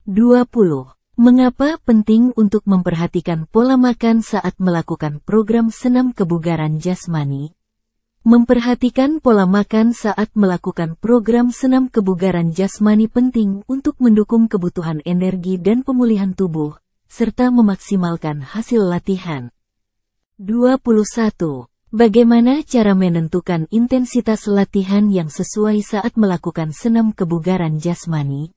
20. Mengapa penting untuk memperhatikan pola makan saat melakukan program senam kebugaran jasmani? Memperhatikan pola makan saat melakukan program senam kebugaran jasmani penting untuk mendukung kebutuhan energi dan pemulihan tubuh, serta memaksimalkan hasil latihan. 21. Bagaimana cara menentukan intensitas latihan yang sesuai saat melakukan senam kebugaran jasmani?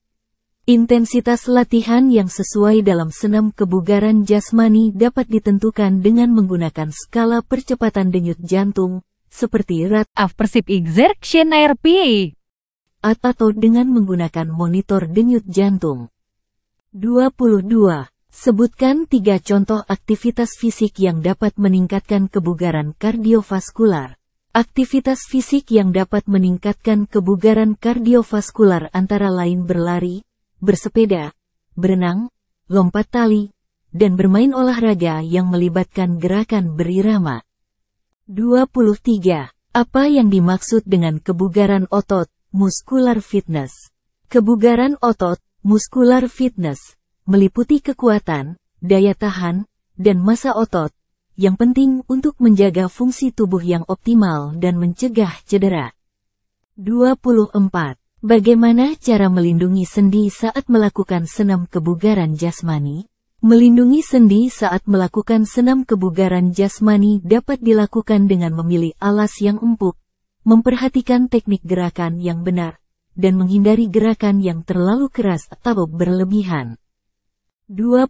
Intensitas latihan yang sesuai dalam senam kebugaran jasmani dapat ditentukan dengan menggunakan skala percepatan denyut jantung, seperti rate of perceived exertion RPE, atau dengan menggunakan monitor denyut jantung. 22. Sebutkan 3 contoh aktivitas fisik yang dapat meningkatkan kebugaran kardiovaskular. Aktivitas fisik yang dapat meningkatkan kebugaran kardiovaskular antara lain berlari, bersepeda, berenang, lompat tali, dan bermain olahraga yang melibatkan gerakan berirama. 23. Apa yang dimaksud dengan kebugaran otot, muscular fitness? Kebugaran otot, muscular fitness, meliputi kekuatan, daya tahan, dan massa otot, yang penting untuk menjaga fungsi tubuh yang optimal dan mencegah cedera. 24. Bagaimana cara melindungi sendi saat melakukan senam kebugaran jasmani? Melindungi sendi saat melakukan senam kebugaran jasmani dapat dilakukan dengan memilih alas yang empuk, memperhatikan teknik gerakan yang benar, dan menghindari gerakan yang terlalu keras atau berlebihan. 25.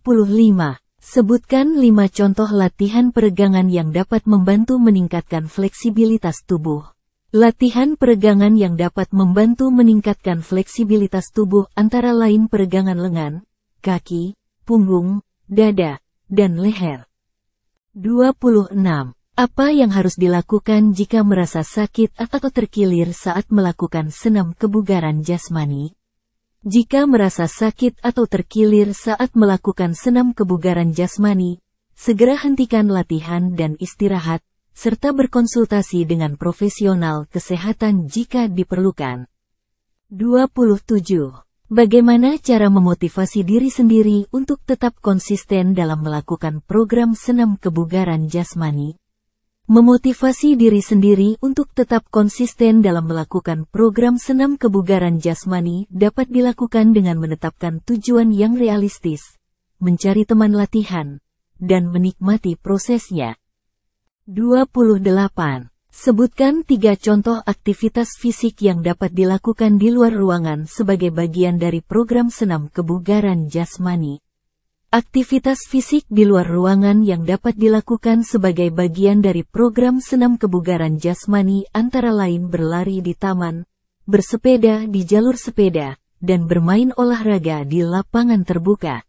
Sebutkan 5 contoh latihan peregangan yang dapat membantu meningkatkan fleksibilitas tubuh. Latihan peregangan yang dapat membantu meningkatkan fleksibilitas tubuh antara lain peregangan lengan, kaki, punggung, dada, dan leher. 26. Apa yang harus dilakukan jika merasa sakit atau terkilir saat melakukan senam kebugaran jasmani? Jika merasa sakit atau terkilir saat melakukan senam kebugaran jasmani, segera hentikan latihan dan istirahat, serta berkonsultasi dengan profesional kesehatan jika diperlukan. 27. Bagaimana cara memotivasi diri sendiri untuk tetap konsisten dalam melakukan program senam kebugaran jasmani? Memotivasi diri sendiri untuk tetap konsisten dalam melakukan program senam kebugaran jasmani dapat dilakukan dengan menetapkan tujuan yang realistis, mencari teman latihan, dan menikmati prosesnya. 28. Sebutkan 3 contoh aktivitas fisik yang dapat dilakukan di luar ruangan sebagai bagian dari program senam kebugaran jasmani. Aktivitas fisik di luar ruangan yang dapat dilakukan sebagai bagian dari program senam kebugaran jasmani antara lain berlari di taman, bersepeda di jalur sepeda, dan bermain olahraga di lapangan terbuka.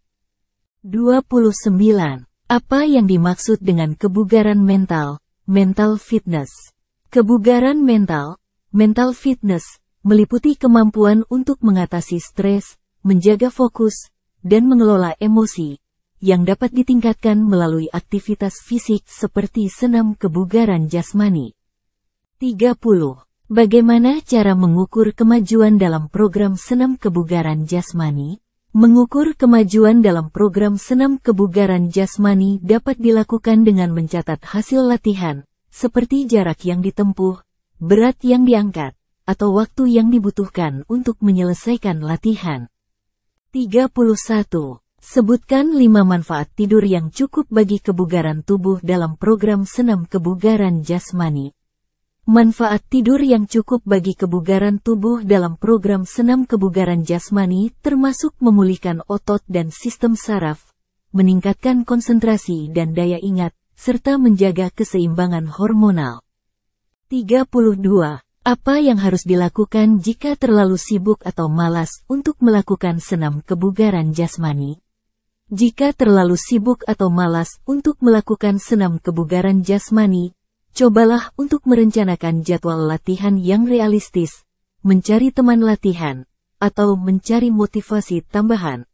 29. Apa yang dimaksud dengan kebugaran mental, mental fitness? Kebugaran mental, mental fitness, meliputi kemampuan untuk mengatasi stres, menjaga fokus, dan mengelola emosi, yang dapat ditingkatkan melalui aktivitas fisik seperti senam kebugaran jasmani. 30. Bagaimana cara mengukur kemajuan dalam program senam kebugaran jasmani? Mengukur kemajuan dalam program senam kebugaran jasmani dapat dilakukan dengan mencatat hasil latihan, seperti jarak yang ditempuh, berat yang diangkat, atau waktu yang dibutuhkan untuk menyelesaikan latihan. 31. Sebutkan 5 manfaat tidur yang cukup bagi kebugaran tubuh dalam program senam kebugaran jasmani. Manfaat tidur yang cukup bagi kebugaran tubuh dalam program senam kebugaran jasmani termasuk memulihkan otot dan sistem saraf, meningkatkan konsentrasi dan daya ingat, serta menjaga keseimbangan hormonal. 32. Apa yang harus dilakukan jika terlalu sibuk atau malas untuk melakukan senam kebugaran jasmani? Jika terlalu sibuk atau malas untuk melakukan senam kebugaran jasmani, cobalah untuk merencanakan jadwal latihan yang realistis, mencari teman latihan, atau mencari motivasi tambahan.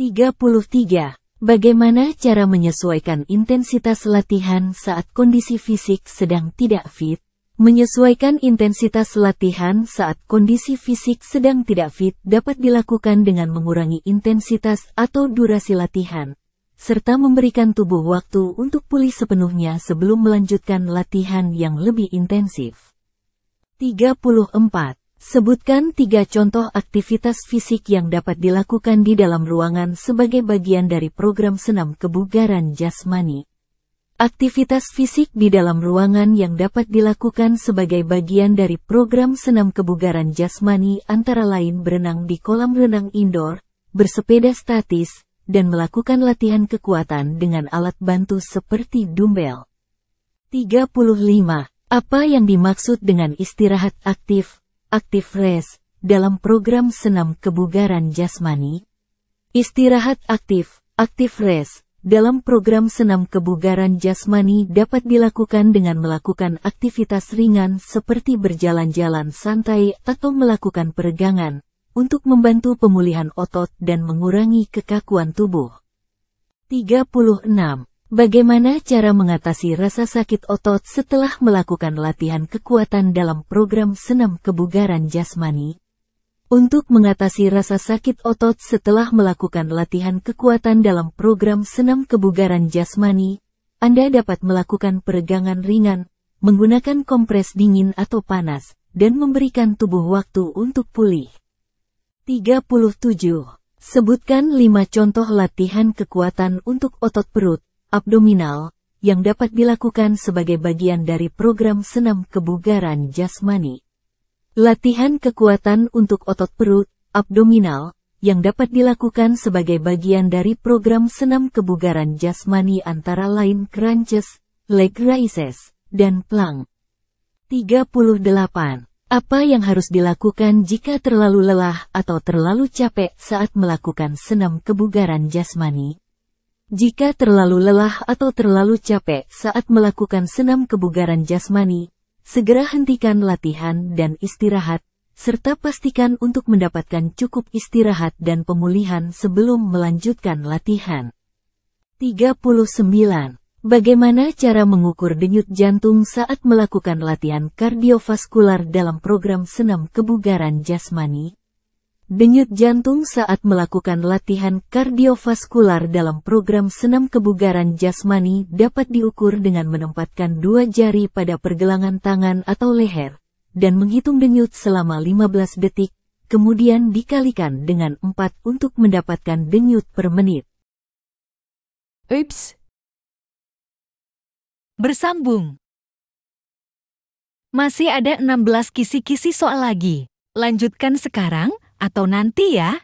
33. Bagaimana cara menyesuaikan intensitas latihan saat kondisi fisik sedang tidak fit? Menyesuaikan intensitas latihan saat kondisi fisik sedang tidak fit dapat dilakukan dengan mengurangi intensitas atau durasi latihan, serta memberikan tubuh waktu untuk pulih sepenuhnya sebelum melanjutkan latihan yang lebih intensif. 34. Sebutkan 3 contoh aktivitas fisik yang dapat dilakukan di dalam ruangan sebagai bagian dari program senam kebugaran jasmani. Aktivitas fisik di dalam ruangan yang dapat dilakukan sebagai bagian dari program senam kebugaran jasmani antara lain berenang di kolam renang indoor, bersepeda statis, dan melakukan latihan kekuatan dengan alat bantu seperti dumbbell. 35. Apa yang dimaksud dengan istirahat aktif, active rest, dalam program senam kebugaran jasmani? Istirahat aktif, active rest, dalam program senam kebugaran jasmani dapat dilakukan dengan melakukan aktivitas ringan seperti berjalan-jalan santai atau melakukan peregangan, untuk membantu pemulihan otot dan mengurangi kekakuan tubuh. 36. Bagaimana cara mengatasi rasa sakit otot setelah melakukan latihan kekuatan dalam program senam kebugaran jasmani? Untuk mengatasi rasa sakit otot setelah melakukan latihan kekuatan dalam program senam kebugaran jasmani, Anda dapat melakukan peregangan ringan, menggunakan kompres dingin atau panas, dan memberikan tubuh waktu untuk pulih. 37. Sebutkan 5 contoh latihan kekuatan untuk otot perut, abdominal, yang dapat dilakukan sebagai bagian dari program senam kebugaran jasmani. Latihan kekuatan untuk otot perut, abdominal, yang dapat dilakukan sebagai bagian dari program senam kebugaran jasmani antara lain crunches, leg raises, dan plank. 38. Apa yang harus dilakukan jika terlalu lelah atau terlalu capek saat melakukan senam kebugaran jasmani? Jika terlalu lelah atau terlalu capek saat melakukan senam kebugaran jasmani, segera hentikan latihan dan istirahat, serta pastikan untuk mendapatkan cukup istirahat dan pemulihan sebelum melanjutkan latihan. 39. Bagaimana cara mengukur denyut jantung saat melakukan latihan kardiovaskular dalam program senam kebugaran jasmani? Denyut jantung saat melakukan latihan kardiovaskular dalam program senam kebugaran jasmani dapat diukur dengan menempatkan 2 jari pada pergelangan tangan atau leher, dan menghitung denyut selama 15 detik, kemudian dikalikan dengan 4 untuk mendapatkan denyut per menit. Ups. Bersambung. Masih ada 16 kisi-kisi soal lagi. Lanjutkan sekarang atau nanti ya.